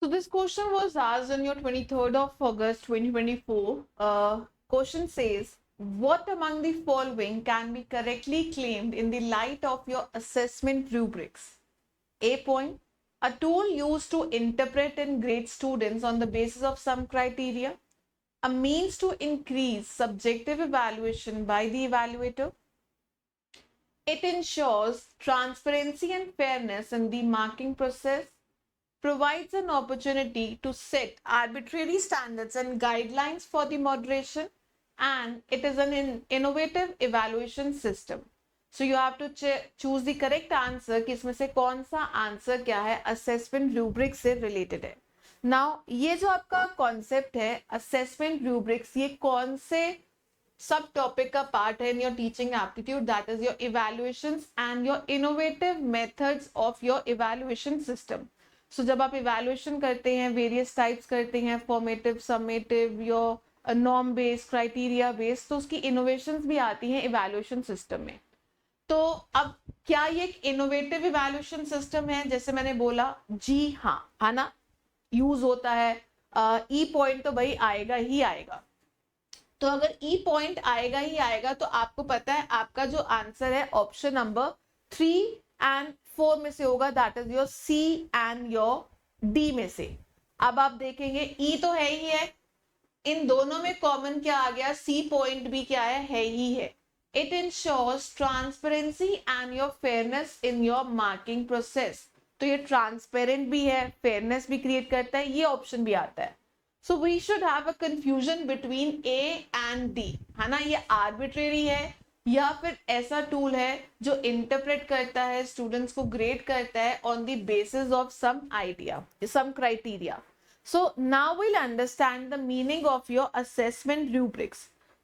So this question was asked on your 23rd of August 2024. Question says, what among the following can be correctly claimed in the light of your assessment rubrics? A point, a tool used to interpret and grade students on the basis of some criteria. A means to increase subjective evaluation by the evaluator. It ensures transparency and fairness in the marking process, provides an opportunity to set arbitrary standards and guidelines for the moderation, and it is an innovative evaluation system. So you have to choose the correct answer कि इसमें से कौन सा answer क्या है assessment rubric से related है. Now ये जो आपका कॉन्सेप्ट है असेसमेंट रूब्रिक्स, ये कौन से सब टॉपिक का पार्ट है in your teaching aptitude? That is your evaluations and your innovative methods of your evaluation system. So जब आप इवैल्यूएशन करते हैं, वेरियस टाइप्स करते हैं, formative, summative, your norm based, criteria based, तो उसकी इनोवेशंस भी आती हैं इवैल्यूएशन सिस्टम में. तो अब क्या ये एक इनोवेटिव इवैल्यूएशन सिस्टम है? जैसे मैंने बोला, जी हाँ, है ना, यूज होता है. ई पॉइंट तो भाई आएगा ही आएगा. तो अगर ई पॉइंट आएगा ही आएगा तो आपको पता है आपका जो आंसर है ऑप्शन नंबर 3 एंड 4 में से होगा. That is your C and your D में से. अब आप देखेंगे ई तो है ही है, इन दोनों में कॉमन क्या आ गया? सी पॉइंट भी क्या है ही है. It ensures transparency and your fairness in your marking process. तो ये ट्रांसपेरेंट भी है, फेयरनेस भी क्रिएट करता है, ये ऑप्शन भी आता है. So we should have a confusion between A and D, है ना. ये आर्बिट्रेरी है या फिर ऐसा टूल है जो इंटरप्रेट करता है, स्टूडेंट्स को ग्रेड करता है on the basis of some idea, some criteria. So now we'll understand the meaning of your assessment rubrics.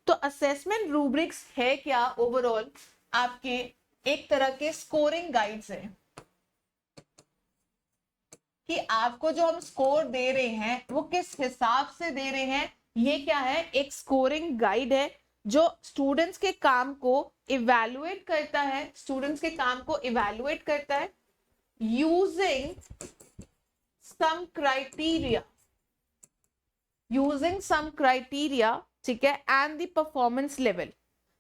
तो assessment rubrics है क्या? ओवरऑल आपके एक तरह के स्कोरिंग गाइड्स हैं कि आपको जो हम स्कोर दे रहे हैं वो किस हिसाब से दे रहे हैं. ये क्या है? एक स्कोरिंग गाइड है जो स्टूडेंट्स के काम को इवैल्यूएट करता है, स्टूडेंट्स के काम को इवैल्यूएट करता है using some criteria, using some criteria, ठीक है, एंड द परफॉर्मेंस लेवल.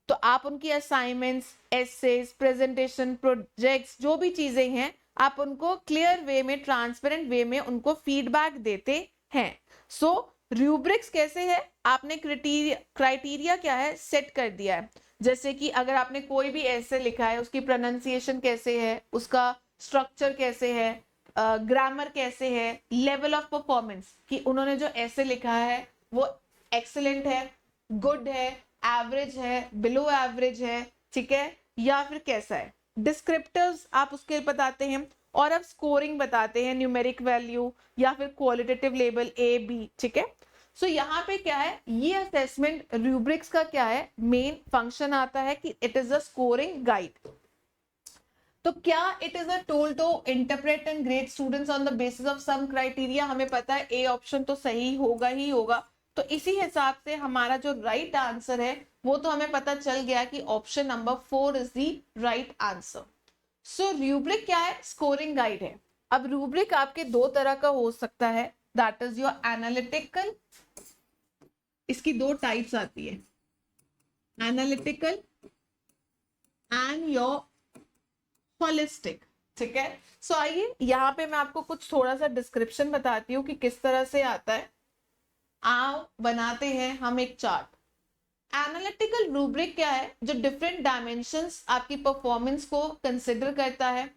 तो आप उनकी असाइनमेंट्स, एसेज, प्रेजेंटेशन, प्रोजेक्ट्स, जो भी चीजें हैं आप उनको क्लियर वे में, ट्रांसपेरेंट वे में उनको फीडबैक देते हैं. सो रूब्रिक्स कैसे है? आपने क्राइटेरिया क्या है सेट कर दिया है. जैसे कि अगर आपने कोई भी ऐसे लिखा है, उसकी प्रोनाउंसिएशन कैसे है, उसका स्ट्रक्चर कैसे है, ग्रामर कैसे है, लेवल ऑफ परफॉर्मेंस कि उन्होंने जो ऐसे लिखा है वो एक्सीलेंट है, गुड है, एवरेज है, बिलो एवरेज है, ठीक है, या फिर कैसा है. डिस्क्रिप्टिव्स आप उसके बताते हैं और अब स्कोरिंग बताते हैं, न्यूमेरिक वैल्यू या फिर क्वालिटेटिव लेबल ए बी, ठीक है. सो यहाँ पे क्या है, ये असेसमेंट रूब्रिक्स का क्या है, मेन फंक्शन आता है कि it is a scoring guide. तो क्या it is a tool to interpret and grade students on the basis of some criteria? हमें पता है ए ऑप्शन तो सही होगा ही होगा. तो इसी हिसाब से हमारा जो राइट आंसर है वो तो हमें पता चल गया कि option number 4 is the right answer. So rubric क्या है? स्कोरिंग गाइड है. अब रूब्रिक आपके दो तरह का हो सकता है, दैट इज योर एनालिटिकल, इसकी दो टाइप्स आती है, एनालिटिकल एंड योर होलिस्टिक, ठीक है. सो आइए यहाँ पे मैं आपको कुछ थोड़ा सा डिस्क्रिप्शन बताती हूँ कि किस तरह से आता है. आओ बनाते हैं हम एक चार्ट. एनालिटिकल रूब्रिक क्या है? जो डिफरेंट डायमेंशंस आपकी परफॉर्मेंस को कंसिडर करता है,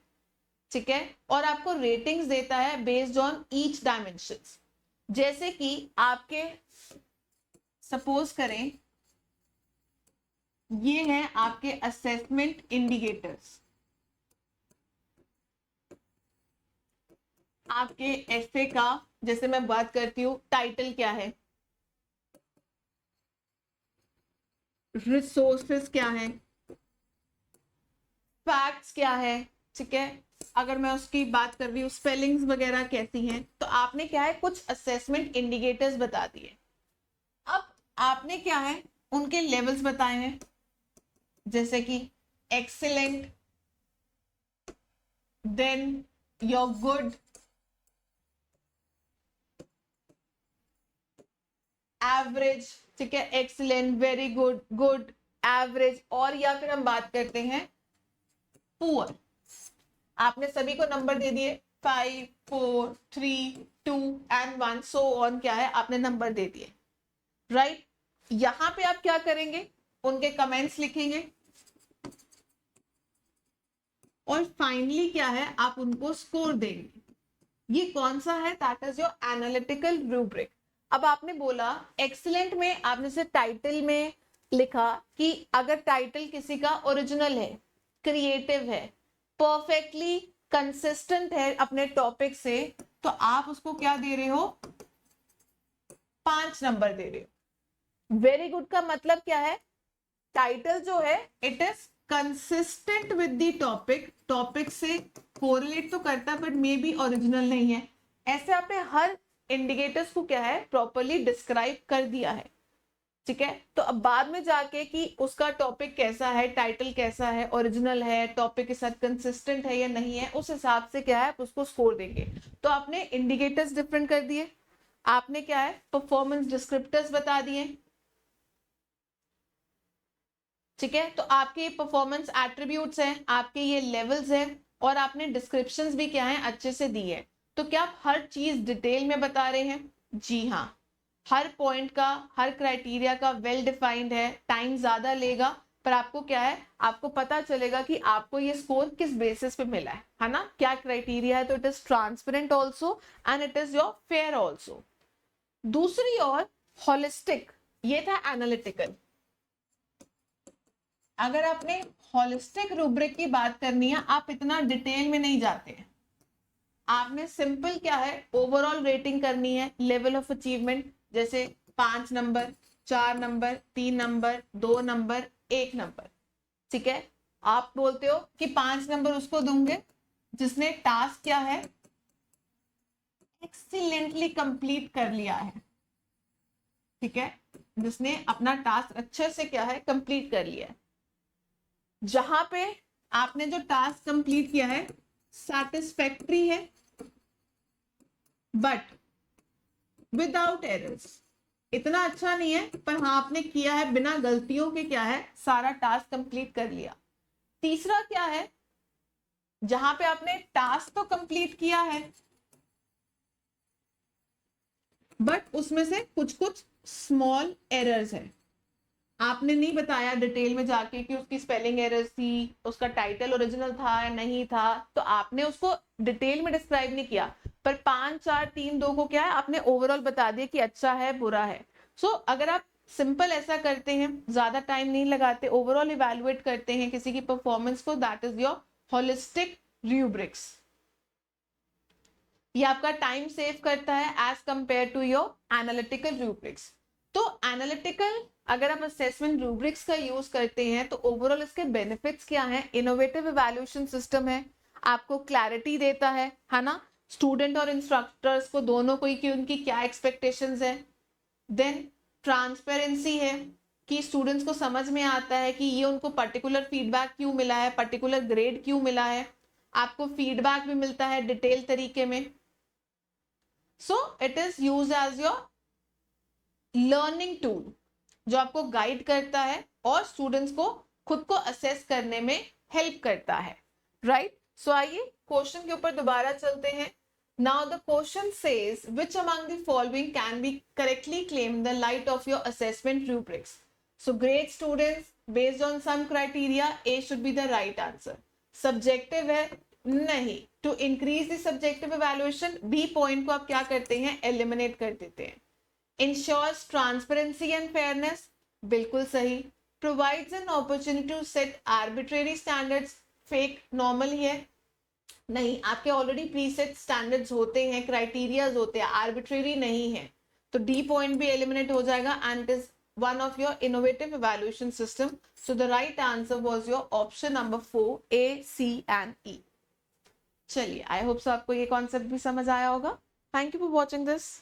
ठीक है, और आपको रेटिंग्स देता है बेस्ड ऑन ईच डायमेंशंस. जैसे कि आपके सपोज करें ये हैं आपके असेसमेंट इंडिकेटर्स. आपके ऐसे का जैसे मैं बात करती हूँ, टाइटल क्या है, रिसोर्सेस क्या है, फैक्ट्स क्या है, ठीक है, अगर मैं उसकी बात कर रही हूँ स्पेलिंग्स वगैरह कैसी हैं. तो आपने क्या है, कुछ असेसमेंट इंडिकेटर्स बता दिए. अब आपने क्या है, उनके लेवल्स बताए हैं, जैसे कि excellent, then your good, average, ठीक है, excellent, very good, good, average, और या फिर हम बात करते हैं पुअर। आपने सभी को नंबर दे दिए 5, 4, 3, 2 एंड 1 सो ऑन, क्या है, आपने नंबर दे दिए, राइट। यहां पे आप क्या करेंगे, उनके कमेंट्स लिखेंगे और फाइनली क्या है, आप उनको स्कोर देंगे। ये कौन सा है, that is your analytical rubric. अब आपने बोला एक्सीलेंट में, आपने से टाइटल में लिखा कि अगर टाइटल किसी का ओरिजिनल है, क्रिएटिव है, परफेक्टली कंसिस्टेंट है अपने टॉपिक से, तो आप उसको क्या दे रहे हो, 5 नंबर दे रहे हो। वेरी गुड का मतलब क्या है, टाइटल जो है it is consistent with the topic, topic से कोरिलेट तो करता है बट मे बी ओरिजिनल नहीं है। ऐसे आपने हर इंडिकेटर्स को क्या है, प्रॉपरली डिस्क्राइब कर दिया है, ठीक है। तो अब बाद में जाके कि उसका टॉपिक कैसा है, टाइटल कैसा है, ओरिजिनल है, टॉपिक के साथ कंसिस्टेंट है या नहीं है, उस हिसाब से क्या है आप उसको स्कोर देंगे। तो आपने इंडिकेटर्स डिफरेंट कर दिए, आपने क्या है परफॉर्मेंस डिस्क्रिप्टर्स बता दिए, ठीक है। तो आपके ये परफॉर्मेंस एट्रीब्यूट्स हैं, आपके ये लेवल्स हैं, और आपने डिस्क्रिप्शंस भी क्या है अच्छे से दी है। तो क्या आप हर चीज डिटेल में बता रहे हैं, जी हाँ, हर पॉइंट का, हर क्राइटेरिया का वेल डिफाइंड है। टाइम ज्यादा लेगा पर आपको क्या है, आपको पता चलेगा कि आपको ये स्कोर किस बेसिस पे मिला है ना, क्या क्राइटेरिया है। तो it is transparent also and it is your fair also. दूसरी ओर होलिस्टिक, ये था एनालिटिकल। अगर आपने होलिस्टिक रूब्रिक की बात करनी है, आप इतना डिटेल में नहीं जाते हैं, आपने सिंपल क्या है ओवरऑल रेटिंग करनी है, लेवल ऑफ अचीवमेंट, जैसे 5 number, 4 number, 3 number, 2 number, 1 number, ठीक है। आप बोलते हो कि 5 नंबर उसको दूंगे जिसने टास्क क्या है एक्सीलेंटली कंप्लीट कर लिया है, ठीक है, जिसने अपना टास्क अच्छे से क्या है कंप्लीट कर लिया है। जहां पे आपने जो टास्क कंप्लीट किया है सैटिस्फैक्ट्री है बट विदाउट एरर्स, इतना अच्छा नहीं है पर हाँ आपने किया है बिना गलतियों के, क्या है सारा टास्क कंप्लीट कर लिया। तीसरा क्या है, जहां पे आपने टास्क तो कंप्लीट किया है बट उसमें से कुछ कुछ स्मॉल एरर्स है, आपने नहीं बताया डिटेल में जाके कि उसकी स्पेलिंग एरर्स थी, उसका टाइटल ओरिजिनल था या नहीं था, तो आपने उसको डिटेल में डिस्क्राइब नहीं किया, पर 5, 4, 3, 2 को क्या है आपने ओवरऑल बता दिया कि अच्छा है बुरा है। सो अगर आप सिंपल ऐसा करते हैं, ज्यादा टाइम नहीं लगाते, ओवरऑल इवेलुएट करते हैं किसी की परफॉर्मेंस को, that is your holistic rubrics. ये आपका टाइम सेव करता है as compare to your analytical rubrics. तो एनालिटिकल अगर आप असेसमेंट रूब्रिक्स का यूज करते हैं तो ओवरऑल इसके बेनिफिट्स क्या हैं, इनोवेटिव इवैल्यूएशन सिस्टम है, आपको क्लैरिटी देता है ना, स्टूडेंट और इंस्ट्रक्टर्स को दोनों को कि उनकी क्या एक्सपेक्टेशंस है। देन ट्रांसपेरेंसी है कि स्टूडेंट्स को समझ में आता है कि ये उनको पर्टिकुलर फीडबैक क्यों मिला है, पर्टिकुलर ग्रेड क्यों मिला है, आपको फीडबैक भी मिलता है डिटेल तरीके में। So it is use as your learning tool जो आपको गाइड करता है और स्टूडेंट्स को खुद को असेस करने में हेल्प करता है, राइट। सो आइए क्वेश्चन के ऊपर दोबारा चलते हैं। Now the question says which among the following can be correctly claim in the light of your assessment rubrics. So great students based on some criteria A should be the right answer. Subjective है नहीं, to increase the subjective evaluation B point को आप क्या करते हैं eliminate कर देते हैं। ensures transparency and fairness, बिल्कुल सही। provides an opportunity to set arbitrary standards, fake normal ही है, नहीं, आपके ऑलरेडी प्रीसेट स्टैंडर्ड्स होते हैं, क्राइटेरियाज होते हैं, आर्बिट्रेरी नहीं है, तो डी पॉइंट भी एलिमिनेट हो जाएगा and is one of your innovative evaluation system. So the right answer was your option number 4 A, C and E. चलिए आई होप सो आपको ये कॉन्सेप्ट भी समझ आया होगा। Thank you for watching this.